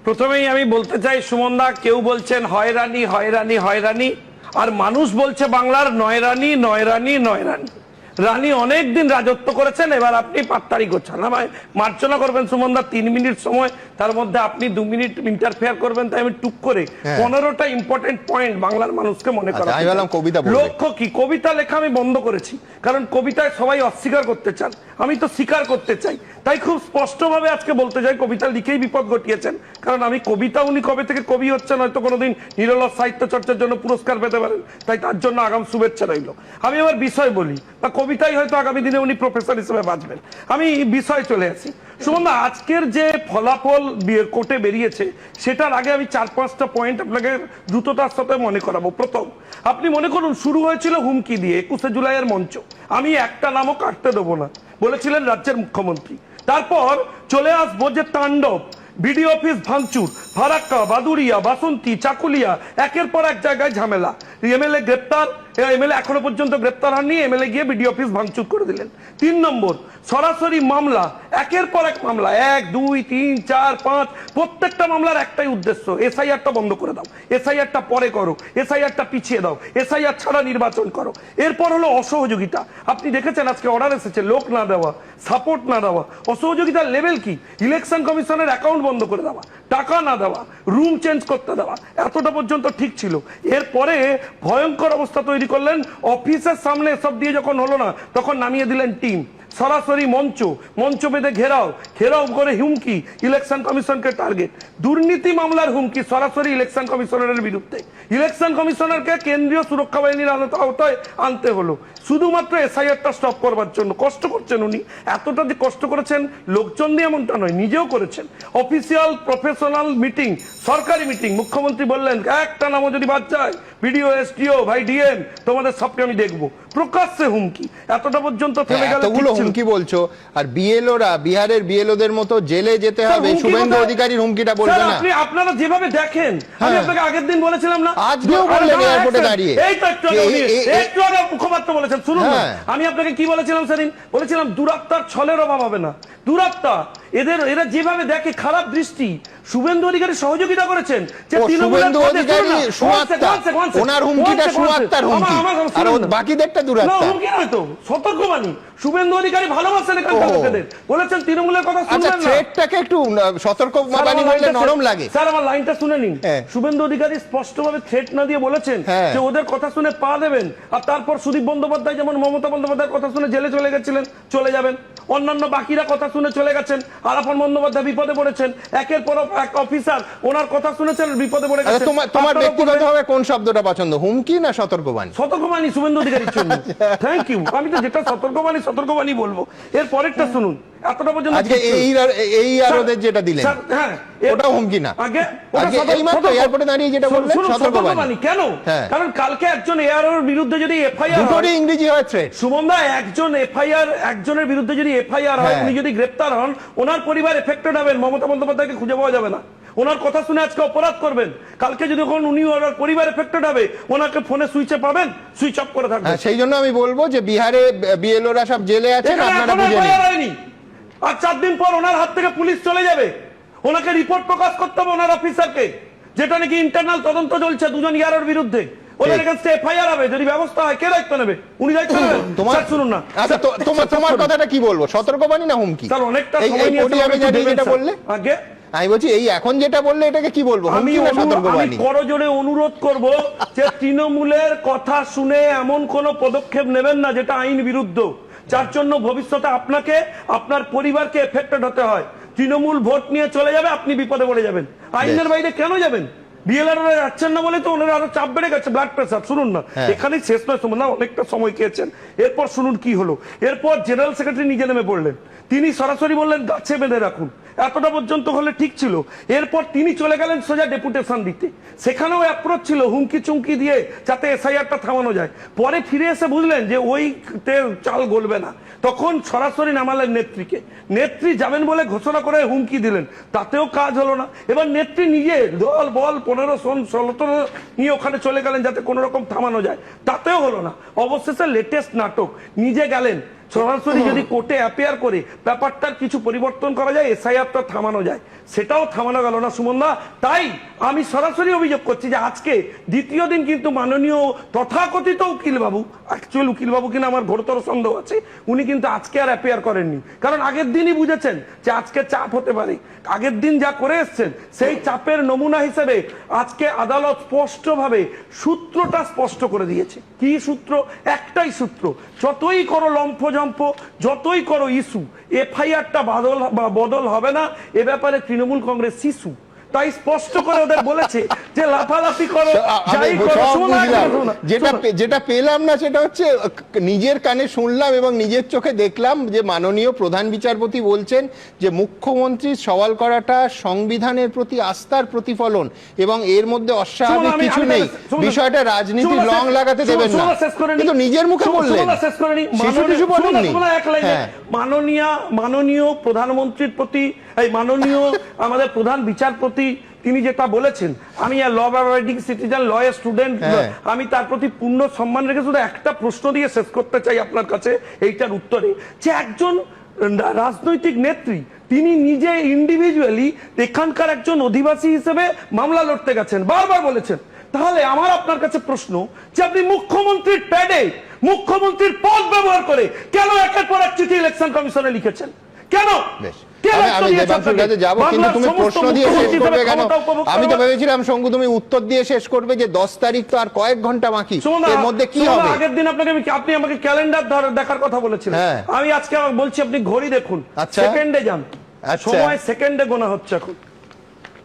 প্রথমেই আমি বলতে চাই সুমনদা, কেউ বলছেন হয়রানি হয়রানি হয়রানি, আর মানুষ বলছে বাংলার নয় রানী নয় রানী নয় রানী। রানী অনেকদিন রাজত্ব করেছেন, এবার আপনি পাত্তারি করছেন। আমায় মার্জনা করবেন সুমনদা, 3 মিনিট সময়, তার মধ্যে আপনি 2 মিনিট ইন্টারফেয়ার করবেন, তাই আমি টুক করে 15টা ইম্পর্টেন্ট পয়েন্ট বাংলার মানুষকে মনে করা। লক্ষ্য কি, কবিতা লেখা আমি বন্ধ করেছি, কারণ কবিতায় সবাই অস্বীকার করতে চান, আমি তো স্বীকার করতে চাই। তাই খুব স্পষ্টভাবে আজকে বলতে চাই, কবিতা লিখেই বিপদ ঘটিয়েছেন, কারণ আমি কবিতা, উনি কবে থেকে কবি হচ্ছেন হয়তো কোনোদিন নিরলস সাহিত্য চর্চার জন্য পুরস্কার পেতে পারেন, তাই তার জন্য আগাম শুভেচ্ছা রইল। আমি আমার বিষয় বলি, বা কবিতাই হয়তো আগামী দিনে উনি প্রফেসর হিসেবে বাঁচবেন। আমি বিষয় চলে আসি। সুমনদা, আজকের যে ফলাফল কোর্টে বেরিয়েছে, সেটার আগে আমি 4-5টা পয়েন্ট আপনাকে দ্রুততার সাথে মনে করাবো। প্রথম, আপনি মনে করুন শুরু হয়েছিল হুমকি দিয়ে 21শে জুলাইয়ের মঞ্চ, আমি একটা নামও কাটতে দেবো না বলেছিলেন রাজ্যের মুখ্যমন্ত্রী। তারপর চলে আসবো যে তাণ্ডব, বিডিও অফিস ভাঙচুর, ফারাক্কা, বাদুরিয়া, বাসন্তী, চাকুলিয়া, একের পর এক জায়গায় ঝামেলা, এমএলএ গ্রেপ্তার, এমএলএ এখনো পর্যন্ত গ্রেপ্তার হননি, এমএলএ গিয়ে বিডিও অফিস ভাঙচুর করে দিলেন। 3 নম্বর, সরাসরি মামলা, একের পর এক মামলা, 1, 2, 3, 4, 5, প্রত্যেকটা মামলার একটাই উদ্দেশ্য, এসআইআরটা বন্ধ করে দাও, এসআইআরটা পরে করো, এসআইআরটা পিছিয়ে দাও, এসআইআর ছাড়া নির্বাচন করো। এরপর হলো অসহযোগিতা। আপনি দেখেছেন আজকে অর্ডার এসেছে, লোক না দেওয়া, সাপোর্ট না দেওয়া। অসহযোগিতার লেভেল কি? ইলেকশন কমিশনের অ্যাকাউন্ট বন্ধ করে দেওয়া, টাকা না দেওয়া, রুম চেঞ্জ করতে দেওয়া, এতটা পর্যন্ত ঠিক ছিল। এরপরে ভয়ঙ্কর অবস্থা তৈরি করলেন, অফিসের সামনে সব দিয়ে যখন হলো না, তখন নামিয়ে দিলেন টিম, সরাসরি মঞ্চ বেঁধে ঘেরাও করে হুমকি, ইলেকশন কমিশনকে টার্গেট, দুর্নীতি মামলার হুমকি সরাসরি ইলেকশন কমিশনারের বিরুদ্ধে। ইলেকশন কমিশনারকে কেন্দ্রীয় সুরক্ষা বাহিনীর আওতায় আনতে হলো শুধুমাত্র এসআইআরটা স্টপ করবার জন্য। কষ্ট করছেন উনি, এতটা যে কষ্ট করেছেন লোকজন দিয়ে এমনটা নয়, নিজেও করেছেন। অফিসিয়াল প্রফেশনাল মিটিং, সরকারি মিটিং, মুখ্যমন্ত্রী বললেন একটা নামও যদি বাদ যায়, বিডিও, এসডিও, ভাই ডিএম, তোমাদের সবকে আমি দেখবো। প্রকাশ্যে হুমকি, এতটা পর্যন্ত থেমে গেল। হুমকি বলছো, আর বিএলওরা, বিহারের বিএলওদের মতো জেলে যেতে হবে, শুভেন্দু অধিকারীর হুমকিটা বলবে না? আপনি আপনারা যেভাবে দেখেন, আমি আপনাকে আগের দিন বলেছিলাম না, আজকেও বললেন এয়ারপোর্টে দাঁড়িয়ে, এই তো একটু আগে মুখপাত্র বলেছেন, শুনুন না, আমি আপনাকে কি বলেছিলাম সেদিন? বলেছিলাম দুরাত্মার ছলের অভাব হবে না। দুরাত্মা, এরা যেভাবে দেখে, খারাপ দৃষ্টি। শুভেন্দু অধিকারী সহযোগিতা করেছেন, যে শুভেন্দু অধিকারী সুয়াত্তা, ওনার হুমকিটা সুয়াত্তার হুমকি, আর বাকিদেরটা দুরাত্মা। হুমকি নয় তো, সতর্কবাণী। শুভেন্দু অধিকারী ভালোবাসেন এখানকার লোকেদের, বলেছেন তৃণমূলের কথা শুনবেন না। থ্রেটটাকে একটু সতর্কবাণী বললে নরম লাগে। স্যার আমার লাইনটা শুনে নিন। শুভেন্দু অধিকারী স্পষ্টভাবে থ্রেট না দিয়ে বলেছেন যে ওদের কথা শুনে পা দেবেন, আর তারপর সুদীপ বন্দ্যোপাধ্যায় যেমন মমতা বন্দ্যোপাধ্যায়ের কথা শুনে জেলে চলে গেছিলেন, চলে যাবেন। অন্যান্য বাকিরা কথা শুনে চলে গেছেন, আলাপন বন্দ্যোপাধ্যায় বিপদে পড়েছেন, একের পর এক অফিসার ওনার কথা শুনেছেন, বিপদে পড়ে গেছেন। তোমার ব্যক্তিগতভাবে কোন শব্দটা পছন্দ, হুমকি না সতর্কবাণী? সতর্কবাণী শুভেন্দু অধিকারীর জন্য। Thank you. আমি তো যেটা সতর্কবাণী বলবো। এর পরেরটা শুনুন, এতটা পর্যন্ত আজকে এই আরোদের যেটা দিলেন, হ্যাঁ ওটা হুমকি না? আগে এইমাত্র এয়ারপোর্টে দাঁড়িয়ে যেটা বললেন সতর্কবাণী। কেন? কারণ কালকে একজন এয়ারোর বিরুদ্ধে যদি এফআইআর, দুটোরই ইংরেজি হয় থ্রেট। সুমনদা, একজনের বিরুদ্ধে যদি এফআইআর হয়, উনি যদি গ্রেপ্তার হন, ওনার পরিবার এফেক্টেড হবেন, মমতা বন্দ্যোপাধ্যায়কে খুঁজে পাওয়া যাবে না। ওনার কথা শুনে আজকে অপরাধ করবেন, কালকে যদি উনি ওনার পরিবার এফেক্টেড হবে, ওনাকে ফোনে সুইচে পাবেন, সুইচ অফ করে থাকবেন। সেই জন্য আমি বলবো যে বিহারে বিএলওরা সব জেলে আছেন, আপনারা বুঝে নিন। আর 4 দিন পর ওনার হাত থেকে পুলিশ চলে যাবে, ওনাকে রিপোর্ট প্রকাশ করতে হবে ওনার অফিসারকে, যেটা নাকি ইন্টারনাল তদন্ত চলছে 2 জন ইয়ারের বিরুদ্ধে। ওদের এগেইনস্টে এফআইআর হবে, যদি ব্যবস্থা হয় কে দায়িত্ব নেবে? উনি দায়িত্ব নেবেন? স্যার শুনুন না, আচ্ছা তোমার কথাটা কি বলবো, সতর্কবাণী না হুমকি? স্যার অনেকটা সময় নিয়ে আমি যেটা বললে আগে, আমি বলছি এই এখন যেটা বললে এটাকে কি বলবো, হুমকি না সতর্কবাণী? আমি করজোড়ে অনুরোধ করব যে তৃণমূলের কথা শুনে এমন কোন পদক্ষেপ নেবেন না যেটা আইন বিরুদ্ধ, যার জন্য ভবিষ্যতে আপনাকে, আপনার পরিবারকে এফেক্টেড হতে হয়। তৃণমূল ভোট নিয়ে চলে যাবে, আপনি বিপদে পড়ে যাবেন। আইনের বাইরে কেন যাবেন? বিএলআররা যাচ্ছেন না বলে তো ওনারা আরো চাপ বেড়ে গেছে, ব্লাড প্রেসার। শুনুন না, এখানেই শেষ নয়, শুনুন না, অনেকটা সময় খেয়েছেন। এরপর শুনুন কি হলো। এরপর জেনারেল সেক্রেটারি নিজে নেমে পড়লেন, তিনি সরাসরি বললেন গাছে বেঁধে রাখুন, এতটা পর্যন্ত হলে ঠিক ছিল। এরপর তিনি চলে গেলেন সোজা ডেপুটেশন দিতে, সেখানেও অ্যাপ্রোচ ছিল হুমকি চুমকি দিয়ে যাতে এসআইআরটা থামানো যায়। পরে ফিরে এসে বুঝলেন যে ওই চাল গলবে না, তখন সরাসরি নামালেন নেত্রীকে। নেত্রী যাবেন বলে ঘোষণা করে হুমকি দিলেন, তাতেও কাজ হলো না। এবার নেত্রী নিজে দল বল 15-16 নিয়ে ওখানে চলে গেলেন যাতে কোনো রকম থামানো যায়, তাতেও হলো না। অবশেষে লেটেস্ট নাটক, নিজে গেলেন, সরাসরি যদি কোর্টে অ্যাপিয়ার করে ব্যাপারটার কিছু পরিবর্তন করা যায়, এসআইআরটা থামানো যায়, সেটাও থামানো গেল না সুমনদা। তাই আমি সরাসরি অভিযোগ করছি যে আজকে দ্বিতীয় দিন কিন্তু মাননীয় তথাকথিত উকিলবাবু, অ্যাকচুয়াল উকিলবাবু কিনা আমার ঘোরতর সন্দেহ আছে, উনি কিন্তু আজকে আর অ্যাপিয়ার করেননি। কারণ আগের দিনই বুঝেছেন যে আজকে চাপ হতে পারে। আগের দিন যা করে এসছেন সেই চাপের নমুনা হিসেবে আজকে আদালত স্পষ্টভাবে সূত্রটা স্পষ্ট করে দিয়েছে। কি সূত্র? একটাই সূত্র, যতই করো লম্ফজম্প, যতই করো ইস্যু, এফআইআরটা বদল হবে না, এ ব্যাপারে তৃণমূল কংগ্রেস শিশু। তাই স্পষ্ট করে ওদের বলেছে যে লাফালাফি করো, যাই করো। যেটা পেলাম না সেটা হচ্ছে নিজের কানে শুনলাম এবং নিজের চোখে দেখলাম যে মাননীয় প্রধান বিচারপতি বলছেন যে মুখ্যমন্ত্রী সওয়াল করাটা সংবিধানের প্রতি আস্থার প্রতিফলন এবং এর মধ্যে অস্বাভাবিক কিছু নেই, বিষয়টা রাজনীতির রং লাগাতে দেবেন না। কিন্তু নিজের মুখে বললেন, কিছু বলেননি। মাননীয় প্রধানমন্ত্রীর প্রতি, মাননীয় আমাদের প্রধান বিচারপতি তিনি যেটা বলেছেন, আমি law abiding citizen, law student, আমি তার প্রতি পূর্ণ সম্মান রেখে শুধু একটা প্রশ্ন দিয়ে শেষ করতে চাই আপনার কাছে এইটার উত্তরে, যে একজন রাজনৈতিক নেত্রী তিনি নিজে ইন্ডিভিজুয়ালি এখানকার একজন অধিবাসী হিসেবে মামলা লড়তে গেছেন, বারবার বলেছেন। তাহলে আমার আপনার কাছে প্রশ্ন যে আপনি মুখ্যমন্ত্রীর প্যাডে মুখ্যমন্ত্রীর পদ ব্যবহার করে কেন একের পর এক চিঠি ইলেকশন কমিশনে লিখেছেন? কেন? আমি দেবাংশুর কাছে যাবো, কিন্তু তুমি প্রশ্ন দিয়ে শেষ করবে কেন? আমি তো ভেবেছিলাম শঙ্কু তুমি উত্তর দিয়ে শেষ করবে যে 10 তারিখ তো আর কয়েক ঘন্টা বাকি, এর মধ্যে কি হবে? আগের দিন আপনি আমাকে ক্যালেন্ডার দেখার কথা বলেছিলেন, আমি আজকে বলছি আপনি ঘড়ি দেখুন, সেকেন্ডে যান, সময় সেকেন্ডে গোনা হচ্ছে এখন।